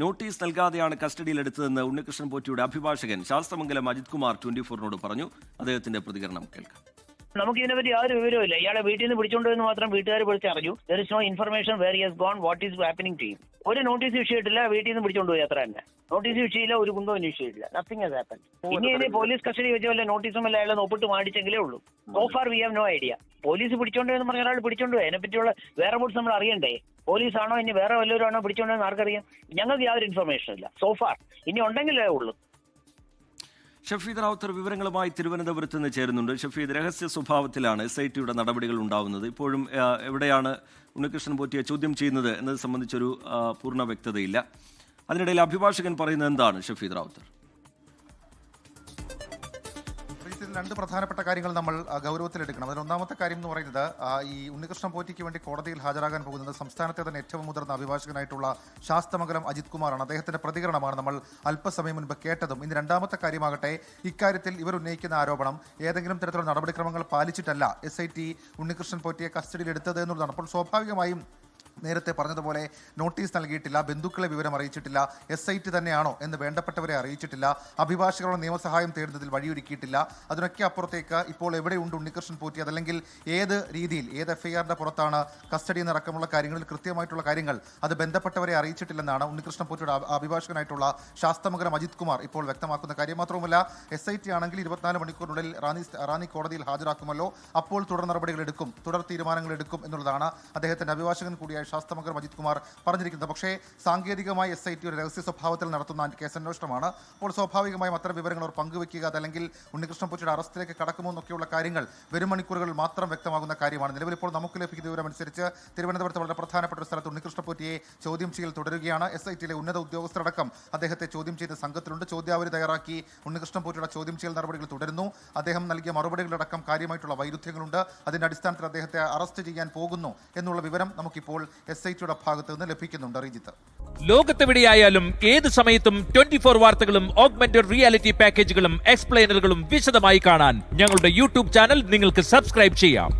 Notice നൽകാതെയാണ് കസ്റ്റഡിയിലെടുത്തതെന്ന് Unnikrishnan പോറ്റിയുടെ അഭിഭാഷകൻ ശാസ്തമംഗലം അജിത് കുമാർ 24-നോട് പറഞ്ഞു. അദ്ദേഹത്തിന്റെ പ്രതികരണം കേൾക്കാം. നമുക്ക് ഇതിനെപ്പറ്റി യാതൊരു വിവരമില്ല. ഇയാളെ വീട്ടിൽ നിന്ന് പിടിച്ചോണ്ടെന്ന് മാത്രം വീട്ടുകാർ വിളിച്ചറിഞ്ഞു. There is no information where he has gone, what is happening to him. ഒരു നോട്ടീസ് ഇഷ്യൂ വീട്ടിൽ നിന്ന് പിടിച്ചോണ്ടുപോയി, അത്ര തന്നെ. നോട്ടീസ് ഇഷ്യൂ ഒരു കുന്തവും ഇഷ്യൂ ഇല്ല. Nothing has happen. ഇനി പോലീസ് കസ്റ്റഡി വെച്ച വല്ല നോട്ടീസും വല്ല അയാളെ ഒപ്പിട്ട് മാടിച്ചെങ്കിലേ ഉള്ളൂ. So far we have no idea. Police പിടിച്ചോണ്ടെന്ന് പറഞ്ഞ ഒരാൾ പിടിച്ചോണ്ടുപോയി, അതിനെപ്പറ്റിയുള്ള വേറെ ബോട്ട്സ് നമ്മൾ അറിയണ്ടേ? പോലീസാണോ ഇനി വേറെ വല്ലവരും ആണോ പിടിച്ചോണ്ടെന്ന് ആർക്കറിയാം? ഞങ്ങൾക്ക് യാതൊരു ഇൻഫർമേഷൻ ഇല്ല സോ ഫാർ. ഇനി ഉണ്ടെങ്കിലേ ഉള്ളൂ. ഷഫീദ് റാവുത്തർ വിവരങ്ങളുമായി തിരുവനന്തപുരത്ത് നിന്ന് ചേരുന്നുണ്ട്. ഷഫീദ്, രഹസ്യ സ്വഭാവത്തിലാണ് SITയുടെ നടപടികൾ ഉണ്ടാവുന്നത്. ഇപ്പോഴും എവിടെയാണ് ഉണ്ണികൃഷ്ണൻ പോറ്റിയെ ചോദ്യം ചെയ്യുന്നത് എന്നത് സംബന്ധിച്ചൊരു പൂർണ്ണ വ്യക്തതയില്ല. അതിനിടയിൽ അഭിഭാഷകൻ പറയുന്നത് എന്താണ് ഷഫീദ് റാവുത്തർ? രണ്ട് പ്രധാനപ്പെട്ട കാര്യങ്ങൾ നമ്മൾ ഗൗരവത്തിലെടുക്കണം. അതിൽ ഒന്നാമത്തെ കാര്യം എന്ന് പറയുന്നത്, ഈ ഉണ്ണികൃഷ്ണൻ പോറ്റിക്ക് വേണ്ടി കോടതിയിൽ ഹാജരാകാൻ പോകുന്നത് സംസ്ഥാനത്തെ തന്നെ ഏറ്റവും മുതിർന്ന അഭിഭാഷകനായിട്ടുള്ള ശാസ്തമംഗലം അജിത് കുമാറാണ്. അദ്ദേഹത്തിന്റെ പ്രതികരണമാണ് നമ്മൾ അല്പസമയം മുൻപ് കേട്ടതും. ഇനി രണ്ടാമത്തെ കാര്യമാകട്ടെ, ഇക്കാര്യത്തിൽ ഇവർ ഉന്നയിക്കുന്ന ആരോപണം ഏതെങ്കിലും തരത്തിലുള്ള നടപടിക്രമങ്ങൾ പാലിച്ചിട്ടല്ല SIT ഉണ്ണികൃഷ്ണൻ പോറ്റിയെ കസ്റ്റഡിയിൽ എടുത്തത് എന്നുള്ളതാണ്. അപ്പോൾ സ്വാഭാവികമായും നേരത്തെ പറഞ്ഞതുപോലെ നോട്ടീസ് നൽകിയിട്ടില്ല, ബന്ധുക്കളെ വിവരം അറിയിച്ചിട്ടില്ല, SIT തന്നെയാണോ എന്ന് വേണ്ടപ്പെട്ടവരെ അറിയിച്ചിട്ടില്ല, അഭിഭാഷകരുടെ നിയമസഹായം തേടുന്നതിൽ വഴിയൊരുക്കിയിട്ടില്ല. അതിനൊക്കെ അപ്പുറത്തേക്ക് ഇപ്പോൾ എവിടെയുണ്ട് ഉണ്ണികൃഷ്ണൻ പോറ്റി, അതല്ലെങ്കിൽ ഏത് രീതിയിൽ ഏത് FIRന്റെ പുറത്താണ് കസ്റ്റഡി എന്നടക്കമുള്ള കാര്യങ്ങളിൽ കൃത്യമായിട്ടുള്ള കാര്യങ്ങൾ അത് ബന്ധപ്പെട്ടവരെ അറിയിച്ചിട്ടില്ലെന്നാണ് ഉണ്ണികൃഷ്ണൻ പോറ്റിയുടെ അഭിഭാഷകനായിട്ടുള്ള ശാസ്തമംഗലം അജിത് കുമാർ ഇപ്പോൾ വ്യക്തമാക്കുന്ന കാര്യം. മാത്രവുമല്ല, SIT ആണെങ്കിൽ 24 മണിക്കൂറിനുള്ളിൽ റാന്നി കോടതിയിൽ ഹാജരാക്കുമല്ലോ, അപ്പോൾ തുടർ നടപടികൾ എടുക്കും, തുടർ തീരുമാനങ്ങൾ എടുക്കും എന്നുള്ളതാണ് അദ്ദേഹത്തിന്റെ അഭിഭാഷകൻ കൂടിയായ ശാസ്തമംഗലം അജിത് കുമാർ പറഞ്ഞിരിക്കുന്നത്. പക്ഷേ സാങ്കേതികമായി SIT ഒരു രഹസ്യ സ്വഭാവത്തിൽ നടത്തുന്ന കേസന്വേഷണമാണ്. അപ്പോൾ സ്വാഭാവികമായും അത്തരം വിവരങ്ങൾ അവർ പങ്കുവെക്കുക, അതല്ലെങ്കിൽ ഉണ്ണികൃഷ്ണൻ പോറ്റിയുടെ അറസ്റ്റിലേക്ക് കടക്കുമോ എന്നൊക്കെയുള്ള കാര്യങ്ങൾ വരും മണിക്കൂറുകളിൽ മാത്രം വ്യക്തമാകുന്ന കാര്യമാണ്. നിലവിൽ ഇപ്പോൾ നമുക്ക് ലഭിക്കുന്ന വിവരമനുസരിച്ച് തിരുവനന്തപുരത്ത് വളരെ പ്രധാനപ്പെട്ട ഒരു സ്ഥലത്ത് ഉണ്ണികൃഷ്ണൻ പോറ്റിയെ ചോദ്യം ചെയ്യൽ തുടരുകയാണ്. SITയിലെ ഉന്നത ഉദ്യോഗസ്ഥരടക്കം അദ്ദേഹത്തെ ചോദ്യം ചെയ്ത സംഘത്തിലുണ്ട്. ചോദ്യാവലി തയ്യാറാക്കി ഉണ്ണികൃഷ്ണൻ പോറ്റിയുടെ ചോദ്യം ചെയ്യൽ നടപടികൾ തുടരുന്നു. അദ്ദേഹം നൽകിയ മറുപടികളടക്കം കാര്യമായിട്ടുള്ള വൈരുദ്ധ്യങ്ങളുണ്ട്. അതിന്റെ അടിസ്ഥാനത്തിൽ അദ്ദേഹത്തെ അറസ്റ്റ് ചെയ്യാൻ പോകുന്നു എന്നുള്ള വിവരം നമുക്കിപ്പോൾ SITയുടെ ഭാഗത്ത് നിന്ന് ലഭിക്കുന്നുണ്ട്. റിജിത്ത്, ലോകത്തെവിടെയായാലും ഏത് സമയത്തും 24 വാർത്തകളും ഓഗ്മെന്റഡ് റിയാലിറ്റി പാക്കേജുകളും എക്സ്പ്ലെയിനറുകളും വിശദമായി കാണാൻ ഞങ്ങളുടെ YouTube ചാനൽ നിങ്ങൾക്ക് സബ്സ്ക്രൈബ് ചെയ്യാം.